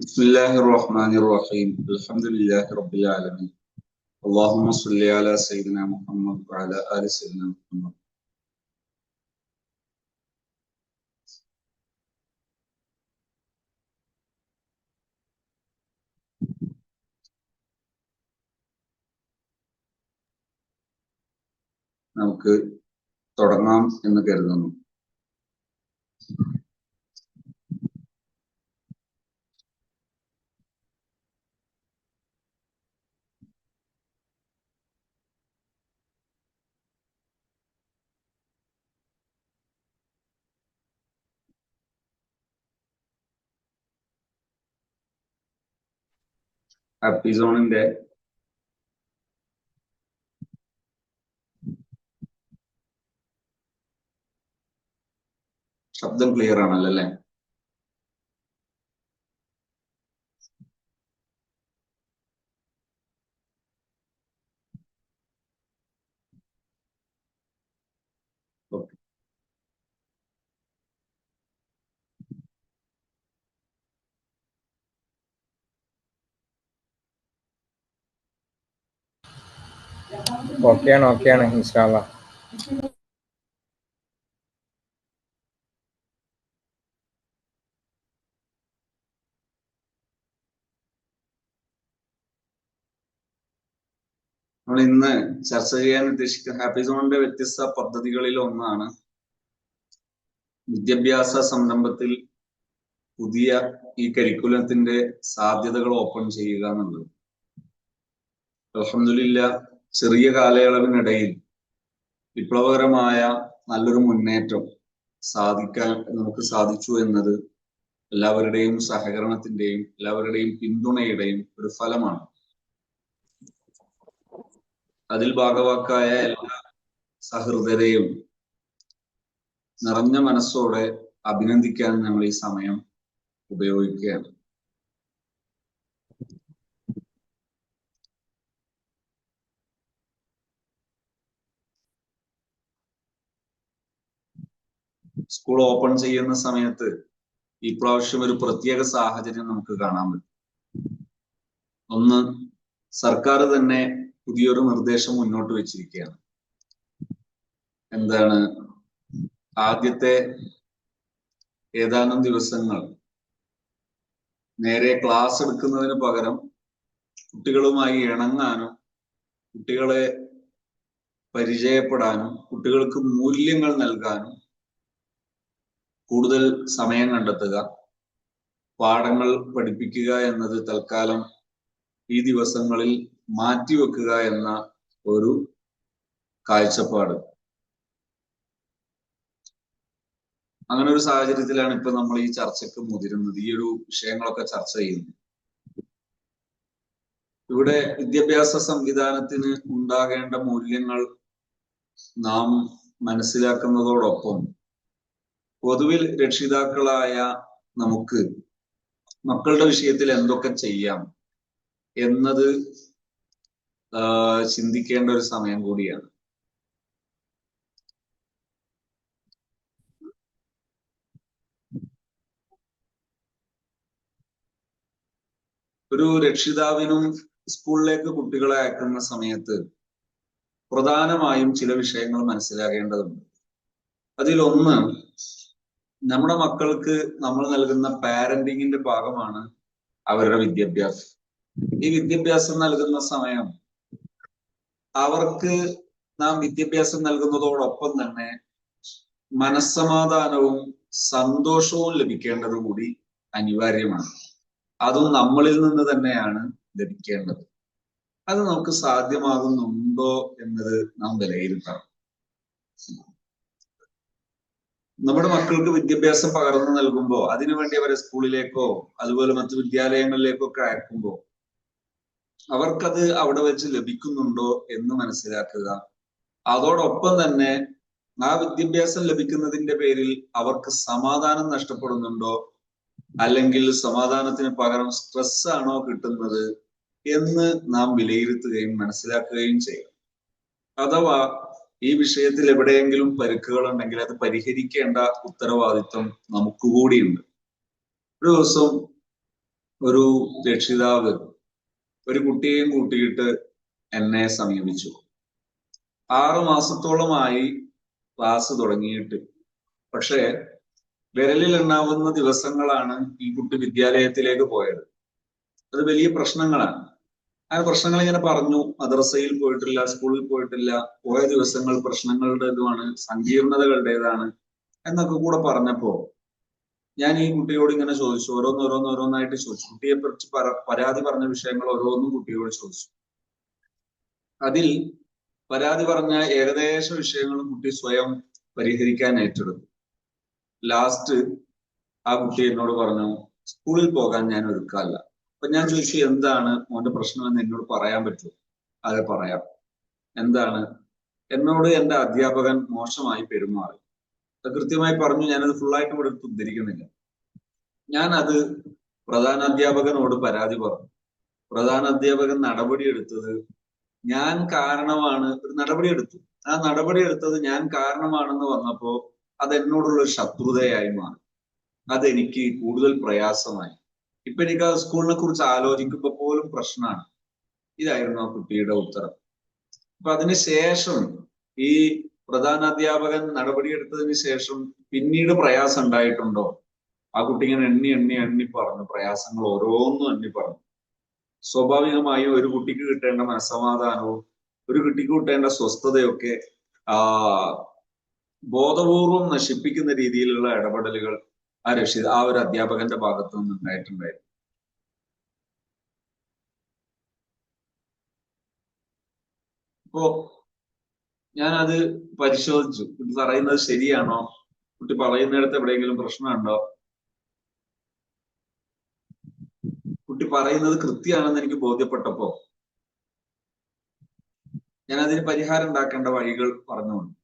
بسم الله الرحمن الرحيم الحمد لله رب العالمين اللهم صل على سيدنا محمد وعلى آل سيدنا محمد. നമുക്ക് തുടങ്ങാം എന്ന് കരുതുന്നു. ഹാപ്പി സോണിന്റെ ശബ്ദം ക്ലിയർ ആണല്ലോ അല്ലേ? ഓക്കെ. ഓക്കെയാണ് ഇൻഷാ അല്ലാഹ്. നമ്മൾ ഇന്ന് ചർച്ച ചെയ്യാൻ ഉദ്ദേശിക്കുന്ന ഹാപ്പി സോണിന്റെ വ്യത്യസ്ത പദ്ധതികളിൽ ഒന്നാണ് വിദ്യാഭ്യാസ സംരംഭത്തിൽ പുതിയ ഈ കരിക്കുലത്തിന്റെ സാധ്യതകൾ ഓപ്പൺ ചെയ്യുക എന്നുള്ളത്. അൽഹംദുലില്ലാഹ് ചെറിയ കാലയളവിനിടയിൽ വിപ്ലവകരമായ നല്ലൊരു മുന്നേറ്റം നമുക്ക് സാധിച്ചു എന്നത് എല്ലാവരുടെയും സഹകരണത്തിന്റെയും എല്ലാവരുടെയും പിന്തുണയുടെയും ഒരു ഫലമാണ്. അതിൽ ഭാഗവാക്കായ എല്ലാ സഹൃദയരെയും നിറഞ്ഞ മനസ്സോടെ അഭിനന്ദിക്കാൻ നമ്മൾ ഈ സമയം ഉപയോഗിക്കുകയാണ്. സ്കൂൾ ഓപ്പൺ ചെയ്യുന്ന സമയത്ത് ഈ പ്രാവശ്യം ഒരു പ്രത്യേക സാഹചര്യം നമുക്ക് കാണാൻ പറ്റും. ഒന്ന്, സർക്കാർ തന്നെ പുതിയൊരു നിർദ്ദേശം മുന്നോട്ട് വെച്ചിരിക്കുകയാണ്. എന്താണ്? ആദ്യത്തെ ഏതാനും ദിവസങ്ങൾ നേരെ ക്ലാസ് എടുക്കുന്നതിന് പകരം കുട്ടികളുമായി ഇണങ്ങാനും കുട്ടികളെ പരിചയപ്പെടാനും കുട്ടികൾക്ക് മൂല്യങ്ങൾ നൽകാനും കൂടുതൽ സമയം കണ്ടെത്തുക, പാഠങ്ങൾ പഠിപ്പിക്കുക എന്നത് തൽക്കാലം ഈ ദിവസങ്ങളിൽ മാറ്റിവെക്കുക എന്ന ഒരു കാഴ്ചപ്പാട്. അങ്ങനെ ഒരു സാഹചര്യത്തിലാണ് ഇപ്പൊ നമ്മൾ ഈ ചർച്ചയ്ക്ക് മുതിരുന്നത്, ഈ ഒരു വിഷയങ്ങളൊക്കെ ചർച്ച ചെയ്യുന്നത്. ഇവിടെ വിദ്യാഭ്യാസ സംവിധാനത്തിന് ഉണ്ടാകേണ്ട മൂല്യങ്ങൾ നാം മനസ്സിലാക്കുന്നതോടൊപ്പം പൊതുവിൽ രക്ഷിതാക്കളായ നമുക്ക് മക്കളുടെ വിഷയത്തിൽ എന്തൊക്കെ ചെയ്യാം എന്നത് ചിന്തിക്കേണ്ട ഒരു സമയം കൂടിയാണ്. ഒരു രക്ഷിതാവിനും സ്കൂളിലേക്ക് കുട്ടികളെ അയക്കുന്ന സമയത്ത് പ്രധാനമായും ചില വിഷയങ്ങൾ മനസ്സിലാക്കേണ്ടതുണ്ട്. അതിലൊന്ന്, നമ്മുടെ മക്കൾക്ക് നമ്മൾ നൽകുന്ന പാരന്റിങ്ങിന്റെ ഭാഗമാണ് അവരുടെ വിദ്യാഭ്യാസം. ഈ വിദ്യാഭ്യാസം നൽകുന്ന സമയം അവർക്ക് നാം വിദ്യാഭ്യാസം നൽകുന്നതോടൊപ്പം തന്നെ മനസ്സമാധാനവും സന്തോഷവും ലഭിക്കേണ്ടത് കൂടി അനിവാര്യമാണ്. അതും നമ്മളിൽ നിന്ന് തന്നെയാണ് ലഭിക്കേണ്ടത്. അത് നമുക്ക് സാധ്യമാകുന്നുണ്ടോ എന്നത് നാം വിലയിരുത്തണം. നമ്മുടെ മക്കൾക്ക് വിദ്യാഭ്യാസം പകർന്നു നൽകുമ്പോൾ അതിനുവേണ്ടി അവരെ സ്കൂളിലേക്കോ അതുപോലെ മറ്റു വിദ്യാലയങ്ങളിലേക്കോ ഒക്കെ അയക്കുമ്പോൾ അവർക്കത് അവിടെ വെച്ച് ലഭിക്കുന്നുണ്ടോ എന്ന് മനസ്സിലാക്കുക. അതോടൊപ്പം തന്നെ ആ വിദ്യാഭ്യാസം ലഭിക്കുന്നതിന്റെ പേരിൽ അവർക്ക് സമാധാനം നഷ്ടപ്പെടുന്നുണ്ടോ, അല്ലെങ്കിൽ സമാധാനത്തിന് പകരം സ്ട്രെസ് ആണോ കിട്ടുന്നത് എന്ന് നാം വിലയിരുത്തുകയും മനസ്സിലാക്കുകയും ചെയ്യും. അഥവാ ഈ വിഷയത്തിൽ എവിടെയെങ്കിലും പരുക്കുകൾ ഉണ്ടെങ്കിൽ അത് പരിഹരിക്കേണ്ട ഉത്തരവാദിത്വം നമുക്ക് കൂടിയുണ്ട്. ഒരു ദിവസം ഒരു രക്ഷിതാവ് ഒരു കുട്ടിയെയും കൂട്ടിയിട്ട് എന്നെ സമീപിച്ചു. 6 മാസത്തോളമായി ക്ലാസ് തുടങ്ങിയിട്ട്. പക്ഷേ വിരലിൽ എണ്ണാവുന്ന ദിവസങ്ങളാണ് ഈ കുട്ടി വിദ്യാലയത്തിലേക്ക് പോയത്. അത് വലിയ പ്രശ്നങ്ങളാണ്. ആ പ്രശ്നങ്ങൾ ഇങ്ങനെ പറഞ്ഞു. മദ്രസയിൽ പോയിട്ടില്ല, സ്കൂളിൽ പോയിട്ടില്ല, പോയ ദിവസങ്ങൾ പ്രശ്നങ്ങളുടേതുമാണ്, സങ്കീർണതകളുടേതാണ് എന്നൊക്കെ കൂടെ പറഞ്ഞപ്പോ ഞാൻ ഈ കുട്ടിയോട് ഇങ്ങനെ ചോദിച്ചു. ഓരോന്നോരോന്നായിട്ട് ചോദിച്ചു. കുട്ടിയെ കുറിച്ച് പരാതി പറഞ്ഞ വിഷയങ്ങൾ ഓരോന്നും കുട്ടിയോട് ചോദിച്ചു. അതിൽ പരാതി പറഞ്ഞ ഏകദേശ വിഷയങ്ങളും കുട്ടി സ്വയം പരിഹരിക്കാൻ ഏറ്റെടുത്തു. ലാസ്റ്റ് ആ കുട്ടി എന്നോട് പറഞ്ഞു, സ്കൂളിൽ പോകാൻ ഞാൻ ഒരുക്കമല്ല. അപ്പൊ ഞാൻ ചോദിച്ചു, എന്താണ് മോന്റെ പ്രശ്നമെന്ന് എന്നോട് പറയാൻ പറ്റുമോ? അതെ, പറയാം. എന്താണ്? എന്നോട് എന്റെ അധ്യാപകൻ മോശമായി പെരുമാറി. അത് കൃത്യമായി പറഞ്ഞു. ഞാനത് ഫുള്ളായിട്ട് ഇവിടെ ഉദ്ധരിക്കുന്നില്ല. ഞാൻ അത് പ്രധാന അധ്യാപകനോട് പരാതി പറഞ്ഞു. പ്രധാന അധ്യാപകൻ നടപടിയെടുത്തത് ഞാൻ കാരണമാണ്. ഒരു നടപടി എടുത്തു. ആ നടപടി എടുത്തത് ഞാൻ കാരണമാണെന്ന് വന്നപ്പോ അത് എന്നോടുള്ള ഒരു ശത്രുതയായി മാറി. അതെനിക്ക് കൂടുതൽ പ്രയാസമായി. ഇപ്പൊ എനിക്ക് ആ സ്കൂളിനെ കുറിച്ച് ആലോചിക്കുമ്പോ പോലും പ്രശ്നമാണ്. ഇതായിരുന്നു ആ കുട്ടിയുടെ ഉത്തരം. അപ്പൊ അതിനുശേഷം ഈ പ്രധാനാധ്യാപകൻ നടപടിയെടുത്തതിന് ശേഷം പിന്നീട് പ്രയാസം ഉണ്ടായിട്ടുണ്ടോ? ആ കുട്ടി ഇങ്ങനെ എണ്ണി പറഞ്ഞു. പ്രയാസങ്ങൾ ഓരോന്നും എണ്ണി പറഞ്ഞു. സ്വാഭാവികമായും ഒരു കുട്ടിക്ക് കിട്ടേണ്ട മനസ്സമാധാനവും ഒരു കുട്ടിക്ക് കിട്ടേണ്ട സ്വസ്ഥതയൊക്കെ ബോധപൂർവം നശിപ്പിക്കുന്ന രീതിയിലുള്ള ഇടപെടലുകൾ ആ ഒരു അധ്യാപകന്റെ ഭാഗത്തു നിന്ന് ഉണ്ടായിട്ടുണ്ടായിരുന്നു. അപ്പോ ഞാനത് പരിശോധിച്ചു. കുട്ടി പറയുന്നത് ശരിയാണോ? കുട്ടി പറയുന്നിടത്ത് എവിടെയെങ്കിലും പ്രശ്നമുണ്ടോ? കുട്ടി പറയുന്നത് കൃത്യമാണെന്ന് എനിക്ക് ബോധ്യപ്പെട്ടപ്പോ ഞാൻ അതിന് പരിഹാരം ഉണ്ടാക്കേണ്ട വഴികൾ പറഞ്ഞുകൊണ്ട്.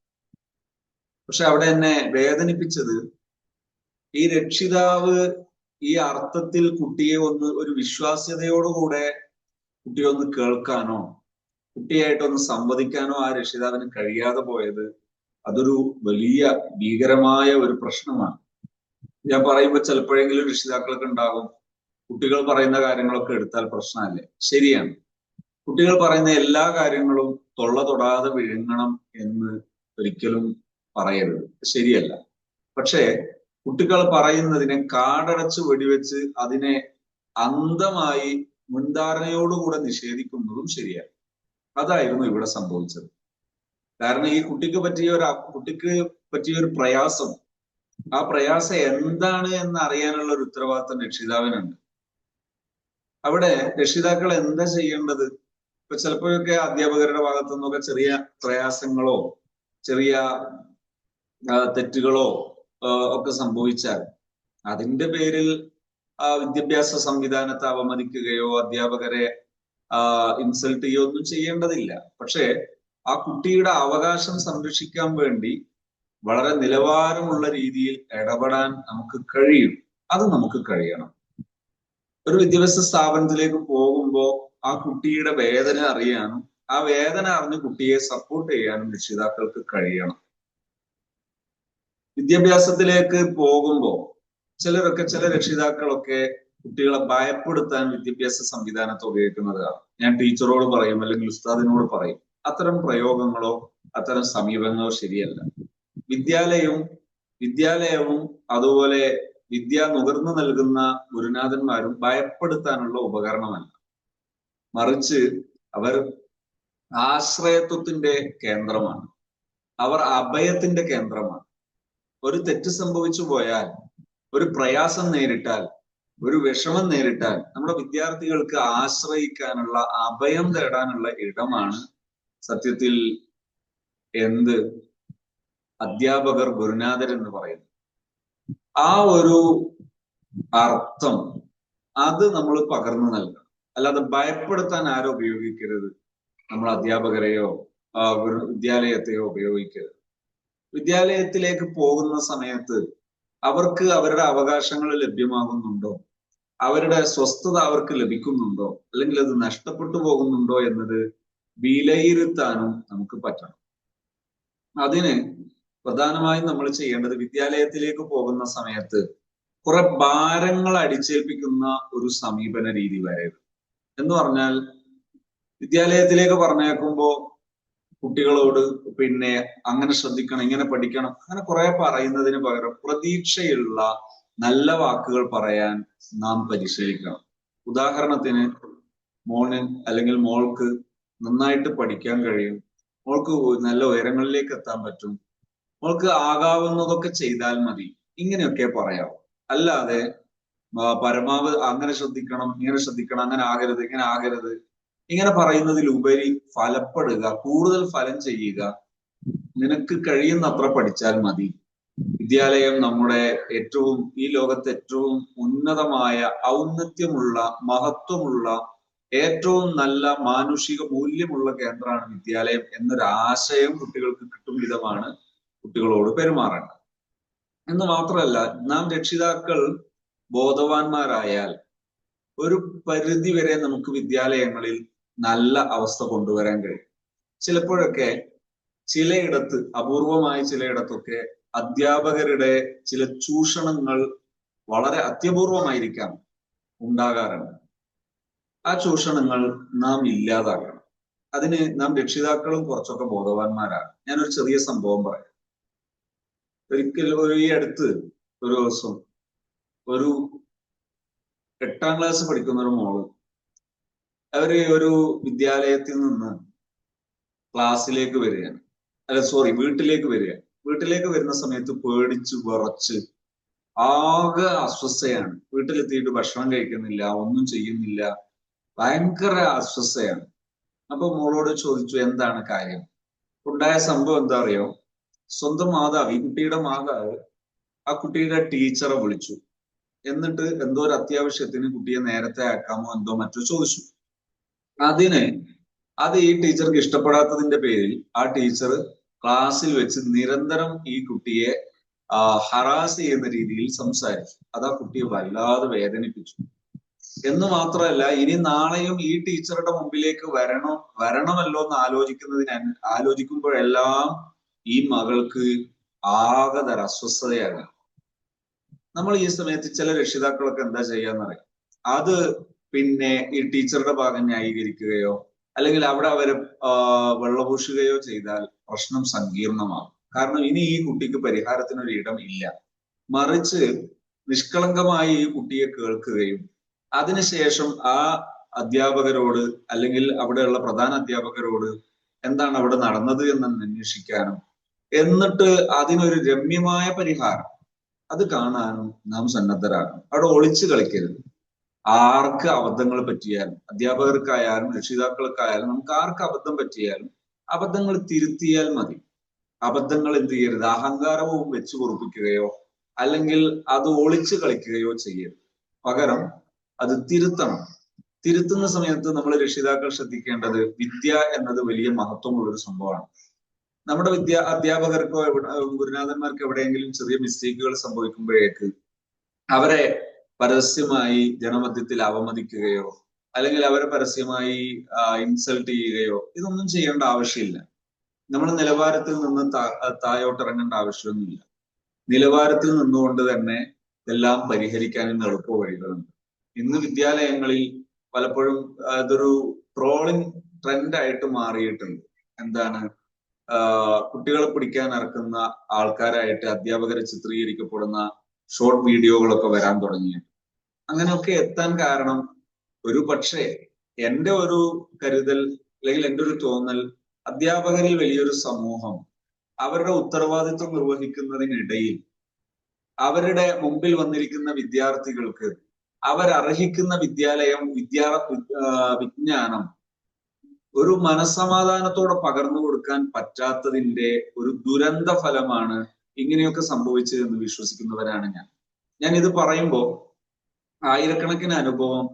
പക്ഷെ അവിടെ എന്നെ വേദനിപ്പിച്ചത് ഈ രക്ഷിതാവ് ഈ അർത്ഥത്തിൽ കുട്ടിയെ ഒരു വിശ്വാസ്യതയോടുകൂടെ കുട്ടിയെ ഒന്ന് കേൾക്കാനോ കുട്ടിയായിട്ടൊന്ന് സംവദിക്കാനോ ആ രക്ഷിതാവിന് കഴിയാതെ പോയത് അതൊരു വലിയ ഭീകരമായ ഒരു പ്രശ്നമാണ്. ഞാൻ പറയുമ്പോൾ ചിലപ്പോഴെങ്കിലും രക്ഷിതാക്കൾക്ക് ഉണ്ടാകും, കുട്ടികൾ പറയുന്ന കാര്യങ്ങളൊക്കെ എടുത്താൽ പ്രശ്നമല്ലേ? ശരിയാണ്. കുട്ടികൾ പറയുന്ന എല്ലാ കാര്യങ്ങളും തൊടാതെ വിഴുങ്ങണം എന്ന് ഒരിക്കലും പറയരുത്, ശരിയല്ല. പക്ഷേ കുട്ടികൾ പറയുന്നതിനെ കാടടച്ച് വെടിവെച്ച് അതിനെ അന്ധമായി മുൻധാരണയോടുകൂടെ നിഷേധിക്കുന്നതും ശരിയാണ്. അതായിരുന്നു ഇവിടെ സംഭവിച്ചത്. കാരണം ഈ കുട്ടിക്ക് പറ്റിയ ഒരു പ്രയാസം, ആ പ്രയാസം എന്താണ് എന്ന് അറിയാനുള്ള ഒരു ഉത്തരവാദിത്തം രക്ഷിതാവിനുണ്ട്. അവിടെ രക്ഷിതാക്കൾ എന്താ ചെയ്യേണ്ടത്? ഇപ്പൊ ചിലപ്പോഴൊക്കെ അധ്യാപകരുടെ ഭാഗത്തു നിന്നൊക്കെ ചെറിയ പ്രയാസങ്ങളോ ചെറിയ തെറ്റുകളോ ഒക്കെ സംഭവിച്ചാൽ അതിന്റെ പേരിൽ വിദ്യാഭ്യാസ സംവിധാനത്തെ അവമതിക്കുകയോ അധ്യാപകരെ ഇൻസൾട്ട് ചെയ്യുകയോ ഒന്നും ചെയ്യേണ്ടതില്ല. പക്ഷേ ആ കുട്ടിയുടെ അവകാശം സംരക്ഷിക്കാൻ വേണ്ടി വളരെ നിലവാരമുള്ള രീതിയിൽ ഇടപെടാൻ നമുക്ക് കഴിയും. അത് നമുക്ക് കഴിയണം. ഒരു വിദ്യാഭ്യാസ സ്ഥാപനത്തിലേക്ക് പോകുമ്പോൾ ആ കുട്ടിയുടെ വേദന അറിയാനും ആ വേദന അറിഞ്ഞ് കുട്ടിയെ സപ്പോർട്ട് ചെയ്യാനും രക്ഷിതാക്കൾക്ക് കഴിയണം. വിദ്യാഭ്യാസത്തിലേക്ക് പോകുമ്പോൾ ചില രക്ഷിതാക്കളൊക്കെ കുട്ടികളെ ഭയപ്പെടുത്താൻ വിദ്യാഭ്യാസ സംവിധാനത്തെ ഉപയോഗിക്കുന്നത് കാണാം. ഞാൻ ടീച്ചറോട് പറയും, അല്ലെങ്കിൽ ഉസ്താദിനോട് പറയും. അത്തരം പ്രയോഗങ്ങളോ അത്തരം സമീപനങ്ങളോ ശരിയല്ല. വിദ്യാലയവും അതുപോലെ വിദ്യ നുകർന്നു നൽകുന്ന ഗുരുനാഥന്മാരും ഭയപ്പെടുത്താനുള്ള ഉപകരണമല്ല. മറിച്ച് അവർ ആശ്രയത്വത്തിന്റെ കേന്ദ്രമാണ്. അവർ അഭയത്തിന്റെ കേന്ദ്രമാണ്. ഒരു തെറ്റ് സംഭവിച്ചു പോയാൽ, ഒരു പ്രയാസം നേരിട്ടാൽ, ഒരു വിഷമം നേരിട്ടാൽ നമ്മുടെ വിദ്യാർത്ഥികൾക്ക് ആശ്രയിക്കാനുള്ള, അഭയം തേടാനുള്ള ഇടമാണ് സത്യത്തിൽ അധ്യാപകർ, ഗുരുനാഥർ എന്ന് പറയുന്നത്. ആ ഒരു അർത്ഥം അത് നമ്മൾ പകർന്നു നൽകണം. അല്ലാതെ ഭയപ്പെടുത്താൻ ആരോ ഉപയോഗിക്കരുത്. നമ്മൾ അധ്യാപകരെയോ വിദ്യാലയത്തെയോ ഉപയോഗിക്കരുത്. വിദ്യാലയത്തിലേക്ക് പോകുന്ന സമയത്ത് അവർക്ക് അവരുടെ അവകാശങ്ങൾ ലഭ്യമാകുന്നുണ്ടോ, അവരുടെ സ്വസ്ഥത അവർക്ക് ലഭിക്കുന്നുണ്ടോ, അല്ലെങ്കിൽ അത് നഷ്ടപ്പെട്ടു പോകുന്നുണ്ടോ എന്നത് വിലയിരുത്താനും നമുക്ക് പറ്റണം. അതിന് പ്രധാനമായും നമ്മൾ ചെയ്യേണ്ടത് വിദ്യാലയത്തിലേക്ക് പോകുന്ന സമയത്ത് കുറെ ഭാരങ്ങൾ അടിച്ചേൽപ്പിക്കുന്ന ഒരു സമീപന രീതി വരരുത്. എന്ന് പറഞ്ഞാൽ വിദ്യാലയത്തിലേക്ക് പറഞ്ഞേക്കുമ്പോ കുട്ടികളോട് പിന്നെ അങ്ങനെ ശ്രദ്ധിക്കണം, ഇങ്ങനെ പഠിക്കണം, അങ്ങനെ കുറെ പറയുന്നതിന് പകരം പ്രതീക്ഷയുള്ള നല്ല വാക്കുകൾ പറയാൻ നാം പരിശീലിക്കണം. ഉദാഹരണത്തിന്, മോന് അല്ലെങ്കിൽ മോൾക്ക് നന്നായിട്ട് പഠിക്കാൻ കഴിയും, മോൾക്ക് നല്ല ഉയരങ്ങളിലേക്ക് എത്താൻ പറ്റും, മോൾക്ക് ആകാവുന്നതൊക്കെ ചെയ്താൽ മതി, ഇങ്ങനെയൊക്കെ പറയാം. അല്ലാതെ പരമാവധി അങ്ങനെ ശ്രദ്ധിക്കണം, ഇങ്ങനെ ശ്രദ്ധിക്കണം, അങ്ങനെ ആകരുത്, ഇങ്ങനെ ആകരുത്, ഇങ്ങനെ പറയുന്നതിലുപരി ഫലപ്പെടുക, കൂടുതൽ ഫലം ചെയ്യുക, നിനക്ക് കഴിയുന്നത്ര പഠിച്ചാൽ മതി. വിദ്യാലയം നമ്മുടെ ഈ ലോകത്തെ ഏറ്റവും ഉന്നതമായ, ഔന്നത്യമുള്ള, മഹത്വമുള്ള, ഏറ്റവും നല്ല മാനുഷിക മൂല്യമുള്ള കേന്ദ്രമാണ് വിദ്യാലയം എന്നൊരാശയം കുട്ടികൾക്ക് കിട്ടും വിധമാണ് കുട്ടികളോട് പെരുമാറേണ്ടത്. എന്ന് മാത്രമല്ല, നാം രക്ഷിതാക്കൾ ബോധവാന്മാരായാൽ ഒരു പരിധി വരെ നമുക്ക് വിദ്യാലയങ്ങളിൽ നല്ല അവസ്ഥ കൊണ്ടുവരാൻ കഴിയും. ചിലപ്പോഴൊക്കെ ചിലയിടത്ത്, അപൂർവമായ ചിലയിടത്തൊക്കെ അധ്യാപകരുടെ ചില ചൂഷണങ്ങൾ വളരെ അത്യപൂർവമായിരിക്കാം ഉണ്ടാകാറുണ്ട്. ആ ചൂഷണങ്ങൾ നാം ഇല്ലാതാക്കണം. അതിന് നാം രക്ഷിതാക്കളും കുറച്ചൊക്കെ ബോധവാന്മാരാണ്. ഞാനൊരു ചെറിയ സംഭവം പറയാം. ഈ അടുത്ത് ഒരു ദിവസം ഒരു 8ാം ക്ലാസ് പഠിക്കുന്ന ഒരു മോള്, അവര് ഒരു വിദ്യാലയത്തിൽ നിന്ന് ക്ലാസ്സിലേക്ക് വരികയാണ്, വീട്ടിലേക്ക് വരികയാണ്. വീട്ടിലേക്ക് വരുന്ന സമയത്ത് പേടിച്ച് വിറച്ച് ആകെ അസ്വസ്ഥയാണ്. വീട്ടിലെത്തിയിട്ട് ഭക്ഷണം കഴിക്കുന്നില്ല, ഒന്നും ചെയ്യുന്നില്ല, ഭയങ്കര അസ്വസ്ഥയാണ്. അപ്പൊ മോളോട് ചോദിച്ചു, എന്താണ് കാര്യം? ഉണ്ടായ സംഭവം എന്താ അറിയോ? സ്വന്തം മാതാവ്, ഈ കുട്ടിയുടെ മാതാവ് ആ കുട്ടിയുടെ ടീച്ചറെ വിളിച്ചു. എന്നിട്ട് എന്തോ ഒരു അത്യാവശ്യത്തിന് കുട്ടിയെ നേരത്തെ ആക്കാമോ എന്തോ മറ്റോ ചോദിച്ചു. അത് ഈ ടീച്ചർക്ക് ഇഷ്ടപ്പെടാത്തതിന്റെ പേരിൽ ആ ടീച്ചർ ക്ലാസ്സിൽ വെച്ച് നിരന്തരം ഈ കുട്ടിയെ ഹറാസ് ചെയ്യുന്ന രീതിയിൽ സംസാരിച്ചു. അത് ആ കുട്ടിയെ വല്ലാതെ വേദനിപ്പിച്ചു. എന്ന് മാത്രമല്ല, ഇനി നാളെയും ഈ ടീച്ചറുടെ മുമ്പിലേക്ക് വരണമല്ലോ എന്ന് ആലോചിക്കുമ്പോഴെല്ലാം ഈ മകൾക്ക് ആകെ അസ്വസ്ഥതയാകാം. നമ്മൾ ഈ സമയത്ത് ചില രക്ഷിതാക്കളൊക്കെ എന്താ ചെയ്യാന്നറിയാം, അത് പിന്നെ ഈ ടീച്ചറുടെ ഭാഗം ന്യായീകരിക്കുകയോ അല്ലെങ്കിൽ അവിടെ അവരെ വെള്ളപൂശുകയോ ചെയ്താൽ പ്രശ്നം സങ്കീർണമാകും. കാരണം ഇനി ഈ കുട്ടിക്ക് പരിഹാരത്തിനൊരു ഇടം ഇല്ല. മറിച്ച് നിഷ്കളങ്കമായി ഈ കുട്ടിയെ കേൾക്കുകയും അതിനുശേഷം ആ അധ്യാപകരോട് അല്ലെങ്കിൽ അവിടെയുള്ള പ്രധാന അധ്യാപകരോട് എന്താണ് അവിടെ നടന്നത് എന്ന് അന്വേഷിക്കാനും എന്നിട്ട് അതിനൊരു രമ്യമായ പരിഹാരം അത് കാണാനും നാം സന്നദ്ധരാകണം. അവിടെ ഒളിച്ചു കളിക്കരുത്. ആർക്ക് അബദ്ധങ്ങൾ പറ്റിയാലും, അധ്യാപകർക്കായാലും രക്ഷിതാക്കൾക്കായാലും, നമുക്ക് ആർക്ക് അബദ്ധം പറ്റിയാലും അബദ്ധങ്ങൾ തിരുത്തിയാൽ മതി. അബദ്ധങ്ങൾ എന്ത് ചെയ്യരുത്, അഹങ്കാരവും വെച്ചു പൊറുപ്പിക്കുകയോ അല്ലെങ്കിൽ അത് ഒളിച്ചു കളിക്കുകയോ ചെയ്യരുത്. പകരം അത് തിരുത്തണം. തിരുത്തുന്ന സമയത്ത് നമ്മൾ രക്ഷിതാക്കൾ ശ്രദ്ധിക്കേണ്ടത്, വിദ്യ എന്നത് വലിയ മഹത്വമുള്ളൊരു സംഭവമാണ്. നമ്മുടെ അധ്യാപകർക്കോ ഗുരുനാഥന്മാർക്ക് എവിടെയെങ്കിലും ചെറിയ മിസ്റ്റേക്കുകൾ സംഭവിക്കുമ്പോഴേക്ക് അവരെ പരസ്യമായി ജനമധ്യത്തിൽ അവമതിക്കുകയോ അല്ലെങ്കിൽ അവരെ പരസ്യമായി ഇൻസൾട്ട് ചെയ്യുകയോ ഇതൊന്നും ചെയ്യേണ്ട ആവശ്യമില്ല. നമ്മൾ നിലവാരത്തിൽ നിന്ന് താഴോട്ടിറങ്ങേണ്ട ആവശ്യമൊന്നുമില്ല. നിലവാരത്തിൽ നിന്നുകൊണ്ട് തന്നെ എല്ലാം പരിഹരിക്കാനും എളുപ്പ വഴികളുണ്ട്. ഇന്ന് വിദ്യാലയങ്ങളിൽ പലപ്പോഴും അതൊരു ട്രോളിംഗ് ട്രെൻഡായിട്ട് മാറിയിട്ടുണ്ട്. എന്താണ്, കുട്ടികളെ പിടിക്കാൻ ഇറക്കുന്ന ആൾക്കാരായിട്ട് അധ്യാപകരെ ചിത്രീകരിക്കപ്പെടുന്ന ഷോർട്ട് വീഡിയോകളൊക്കെ വരാൻ തുടങ്ങി. അങ്ങനെയൊക്കെ എത്താൻ കാരണം ഒരു പക്ഷേ എൻ്റെ ഒരു കരുതൽ അല്ലെങ്കിൽ എൻ്റെ ഒരു തോന്നൽ, അധ്യാപകരിൽ വലിയൊരു സമൂഹം അവരുടെ ഉത്തരവാദിത്വം നിർവഹിക്കുന്നതിനിടയിൽ അവരുടെ മുമ്പിൽ വന്നിരിക്കുന്ന വിദ്യാർത്ഥികൾക്ക് അവരർഹിക്കുന്ന വിജ്ഞാനം ഒരു മനസ്സമാധാനത്തോടെ പകർന്നു കൊടുക്കാൻ പറ്റാത്തതിന്റെ ഒരു ദുരന്ത ഫലമാണ് ഇങ്ങനെയൊക്കെ സംഭവിച്ചത് എന്ന് വിശ്വസിക്കുന്നവരാണ് ഞാൻ ഇത് പറയുമ്പോൾ ആയിരക്കണക്കിന് അനുഭവം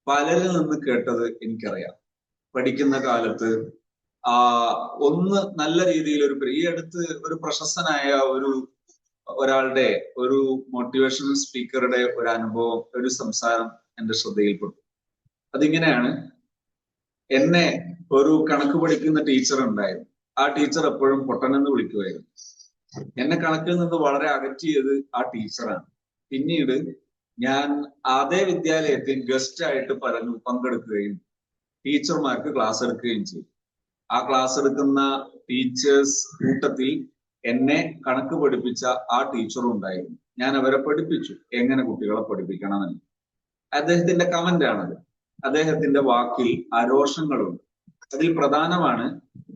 പലരിൽ നിന്ന് കേട്ടത് എനിക്കറിയാം. പഠിക്കുന്ന കാലത്ത് ഒന്ന് നല്ല രീതിയിൽ ഈ അടുത്ത് ഒരു പ്രശസ്തനായ ഒരാളുടെ ഒരു മോട്ടിവേഷണൽ സ്പീക്കറുടെ ഒരു അനുഭവം, ഒരു സംസാരം എന്റെ ശ്രദ്ധയിൽപ്പെട്ടു. അതിങ്ങനെയാണ്: എന്നെ ഒരു കണക്ക് പഠിക്കുന്ന ടീച്ചർ ഉണ്ടായിരുന്നു. ആ ടീച്ചർ എപ്പോഴും പൊട്ടനെന്ന് വിളിക്കുമായിരുന്നു. എന്നെ കണക്കിൽ നിന്ന് വളരെ അകറ്റിയത് ആ ടീച്ചറാണ്. പിന്നീട് ഞാൻ അതേ വിദ്യാലയത്തിൽ ഗസ്റ്റ് ആയിട്ട് പങ്കെടുക്കുകയും ടീച്ചർമാർക്ക് ക്ലാസ് എടുക്കുകയും ചെയ്തു. ആ ക്ലാസ് എടുക്കുന്ന ടീച്ചേഴ്സ് കൂട്ടത്തിൽ എന്നെ കണക്ക് പഠിപ്പിച്ച ആ ടീച്ചറും ഉണ്ടായിരുന്നു. ഞാൻ അവരെ പഠിപ്പിച്ചു എങ്ങനെ കുട്ടികളെ പഠിപ്പിക്കണമെന്ന്. അദ്ദേഹത്തിന്റെ കമന്റ് ആണത്. അദ്ദേഹത്തിന്റെ വാക്കിൽ ആരോഷങ്ങളുണ്ട്. അതിൽ പ്രധാനമാണ്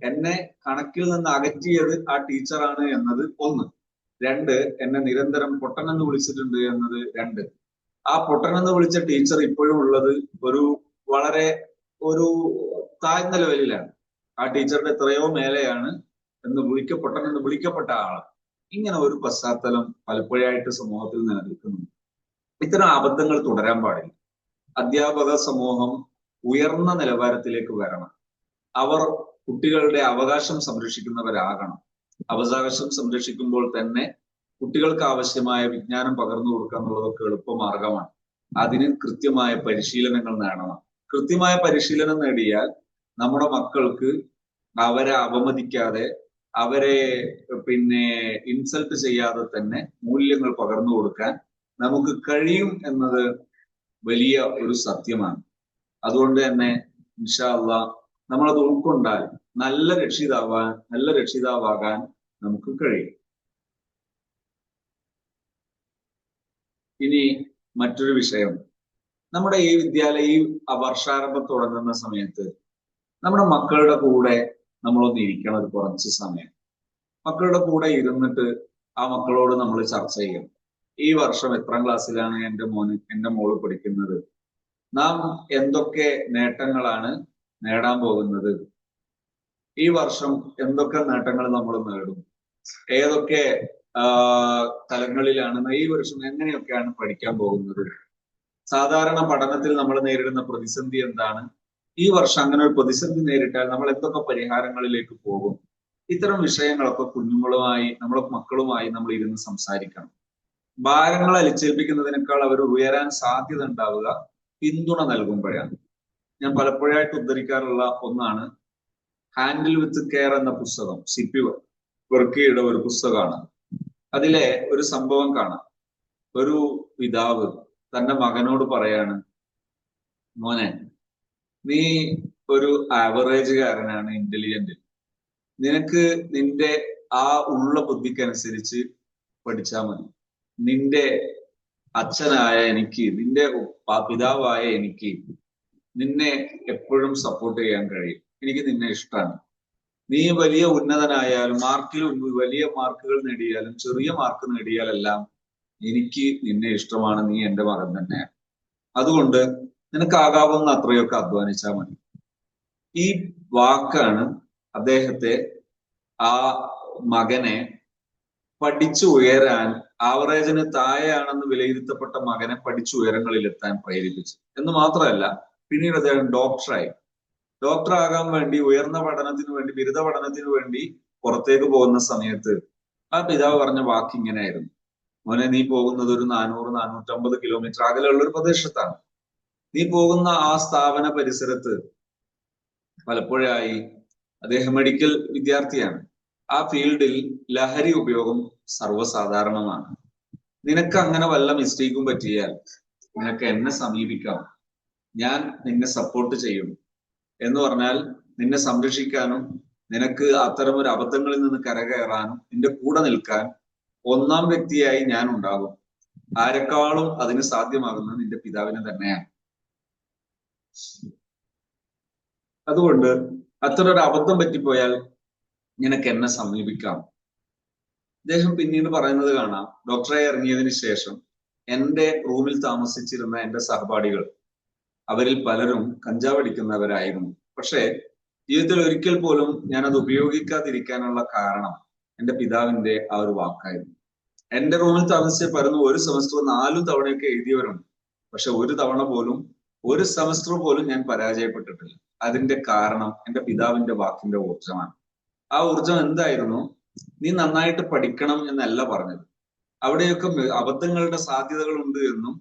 എന്നെ കണക്കിൽ നിന്ന് അകറ്റിയത് ആ ടീച്ചറാണ് എന്നത് ഒന്ന്. രണ്ട്, എന്നെ നിരന്തരം പൊട്ടനെന്ന് വിളിച്ചിട്ടുണ്ട് എന്നത് രണ്ട്. ആ പൊട്ടനെന്ന് വിളിച്ച ടീച്ചർ ഇപ്പോഴും ഉള്ളത് വളരെ ഒരു താഴ്ന്ന ലെവലിലാണ്. ആ ടീച്ചറുടെ എത്രയോ മേലെയാണ് പൊട്ടനെന്ന് വിളിക്കപ്പെട്ട ആള്. ഇങ്ങനെ ഒരു പശ്ചാത്തലം പലപ്പോഴായിട്ട് സമൂഹത്തിൽ നിലനിൽക്കുന്നുണ്ട്. ഇത്തരം അബദ്ധങ്ങൾ തുടരാൻ പാടില്ല. അധ്യാപക സമൂഹം ഉയർന്ന നിലവാരത്തിലേക്ക് വരണം. അവർ കുട്ടികളുടെ അവകാശം സംരക്ഷിക്കുന്നവരാകണം. അവകാശം സംരക്ഷിക്കുമ്പോൾ തന്നെ കുട്ടികൾക്ക് ആവശ്യമായ വിജ്ഞാനം പകർന്നു കൊടുക്കുക എന്നുള്ളതൊക്കെ എളുപ്പമാർഗമാണ്. അതിന് കൃത്യമായ പരിശീലനങ്ങൾ നേടണം. കൃത്യമായ പരിശീലനം നേടിയാൽ നമ്മുടെ മക്കൾക്ക് അവരെ അപമതിക്കാതെ, അവരെ ഇൻസൾട്ട് ചെയ്യാതെ തന്നെ മൂല്യങ്ങൾ പകർന്നു കൊടുക്കാൻ നമുക്ക് കഴിയും എന്നത് വലിയ ഒരു സത്യമാണ്. അതുകൊണ്ട് തന്നെ ഇൻഷാ അല്ലാഹ് നമ്മളത് ഉൾക്കൊണ്ടാൽ നല്ല രക്ഷിതാവാകാൻ നമുക്ക് കഴിയും. ഇനി മറ്റൊരു വിഷയം, നമ്മുടെ ഈ വർഷാരംഭം തുടങ്ങുന്ന സമയത്ത് നമ്മുടെ മക്കളുടെ കൂടെ നമ്മളൊന്ന് ഇരിക്കണം ഒരു കുറച്ച് സമയം. മക്കളുടെ കൂടെ ഇരുന്നിട്ട് ആ മക്കളോട് നമ്മൾ ചർച്ച ചെയ്യണം. ഈ വർഷം എത്രാം ക്ലാസ്സിലാണ് എൻ്റെ മോള് പഠിക്കുന്നത്? നാം എന്തൊക്കെ നേട്ടങ്ങളാണ് നേടാൻ പോകുന്നത്? ഈ വർഷം എന്തൊക്കെ നേട്ടങ്ങൾ നമ്മൾ നേടും? ഏതൊക്കെ തലങ്ങളിലാണ് ഈ വർഷം എങ്ങനെയൊക്കെയാണ് പഠിക്കാൻ പോകുന്നത്? സാധാരണ പഠനത്തിൽ നമ്മൾ നേരിടുന്ന പ്രതിസന്ധി എന്താണ്? ഈ വർഷം അങ്ങനെ ഒരു പ്രതിസന്ധി നേരിട്ടാൽ നമ്മൾ എന്തൊക്കെ പരിഹാരങ്ങളിലേക്ക് പോകും? ഇത്തരം വിഷയങ്ങളൊക്കെ നമ്മളെ മക്കളുമായി നമ്മൾ ഇരുന്ന് സംസാരിക്കണം. ഭാരങ്ങൾ അലിച്ചേൽപ്പിക്കുന്നതിനേക്കാൾ അവർ ഉയരാൻ സാധ്യത ഉണ്ടാവുക പിന്തുണ നൽകുമ്പോഴാണ്. ഞാൻ പലപ്പോഴായിട്ട് ഉദ്ധരിക്കാറുള്ള ഒന്നാണ് ഹാൻഡിൽ വിത്ത് കെയർ എന്ന പുസ്തകം. സിപ്പി വർക്കിയുടെ ഒരു പുസ്തകമാണ്. അതിലെ ഒരു സംഭവം കാണാം. ഒരു പിതാവ് തന്റെ മകനോട് പറയാണ്, മോനെ, നീ ഒരു ആവറേജുകാരനാണ്, ഇന്റലിജന്റ്. നിനക്ക് നിന്റെ ആ ഉള്ള ബുദ്ധിക്കനുസരിച്ച് പഠിച്ചാൽ മതി. നിന്റെ അച്ഛനായ എനിക്ക്, നിന്റെ പിതാവായ എനിക്ക് നിന്നെ എപ്പോഴും സപ്പോർട്ട് ചെയ്യാൻ കഴിയും. എനിക്ക് നിന്നെ ഇഷ്ടമാണ്. നീ വലിയ ഉന്നതനായാലും വലിയ മാർക്കുകൾ നേടിയാലും ചെറിയ മാർക്ക് നേടിയാലെല്ലാം എനിക്ക് നിന്നെ ഇഷ്ടമാണ്. നീ എൻ്റെ മകൻ തന്നെയാണ്. അതുകൊണ്ട് നിനക്കാകാവുന്ന അത്രയൊക്കെ അധ്വാനിച്ചാൽ മതി. ഈ വാക്കാണ് അദ്ദേഹത്തെ, ആ മകനെ പഠിച്ചു ഉയരാൻ, ആവറേജിന് താഴെയാണെന്ന് വിലയിരുത്തപ്പെട്ട മകനെ പഠിച്ചു ഉയരങ്ങളിലെത്താൻ പ്രേരിപ്പിച്ചു. എന്ന് മാത്രമല്ല, പിന്നീട് അദ്ദേഹം ഡോക്ടറാകാൻ വേണ്ടി, ഉയർന്ന പഠനത്തിന് വേണ്ടി, ബിരുദ പഠനത്തിന് വേണ്ടി പുറത്തേക്ക് പോകുന്ന സമയത്ത് ആ പിതാവ് പറഞ്ഞ വാക്ക് ഇങ്ങനെയായിരുന്നു: മോനെ, നീ പോകുന്നത് ഒരു 400-450 കിലോമീറ്റർ അകലെയുള്ള ഒരു പ്രദേശത്താണ്. നീ പോകുന്ന ആ സ്ഥാപന പരിസരത്ത് പലപ്പോഴായി അദ്ദേഹം മെഡിക്കൽ വിദ്യാർത്ഥിയാണ്. ആ ഫീൽഡിൽ ലഹരി ഉപയോഗം സർവ്വസാധാരണമാണ്. നിനക്ക് അങ്ങനെ വല്ല മിസ്റ്റേക്കും പറ്റിയാൽ നിനക്ക് എന്നെ സമീപിക്കാം, ഞാൻ നിന്നെ സപ്പോർട്ട് ചെയ്യും. എന്ന് പറഞ്ഞാൽ നിന്നെ സംരക്ഷിക്കാനും നിനക്ക് അത്തരമൊരു അബദ്ധങ്ങളിൽ നിന്ന് കരകയറാനും നിന്റെ കൂടെ നിൽക്കാൻ ഒന്നാം വ്യക്തിയായി ഞാൻ ഉണ്ടാകും. ആരെക്കാളും അതിന് സാധ്യമാകുന്നത് നിന്റെ പിതാവിനെ തന്നെയാണ്. അതുകൊണ്ട് അത്തരൊരു അബദ്ധം പറ്റിപ്പോയാൽ നിനക്ക് എന്നെ സമീപിക്കാം. അദ്ദേഹം പിന്നീട് പറയുന്നത് കാണാം, ഡോക്ടറായി ഇറങ്ങിയതിന് ശേഷം എൻ്റെ റൂമിൽ താമസിച്ചിരുന്ന എൻ്റെ സഹപാഠികൾ, അവരിൽ പലരും കഞ്ചാവ് അടിക്കുന്നവരായിരുന്നു. പക്ഷേ ജീവിതത്തിൽ ഒരിക്കൽ പോലും ഞാൻ അത് ഉപയോഗിക്കാതിരിക്കാനുള്ള കാരണം എൻ്റെ പിതാവിന്റെ ആ ഒരു വാക്കായിരുന്നു. എൻ്റെ റൂമിൽ താമസിച്ച പലരും ഒരു സെമസ്റ്റർ 4 തവണയൊക്കെ എഴുതിയവരുണ്ട്. പക്ഷെ ഒരു സെമസ്റ്റർ പോലും ഞാൻ പരാജയപ്പെട്ടിട്ടില്ല. അതിന്റെ കാരണം എൻ്റെ പിതാവിന്റെ വാക്കിന്റെ ഊർജമാണ്. ആ ഊർജം എന്തായിരുന്നു? നീ നന്നായിട്ട് പഠിക്കണം എന്നല്ല പറഞ്ഞത്. അവിടെയൊക്കെ അബദ്ധങ്ങളുടെ സാധ്യതകൾ ഉണ്ട് എന്നും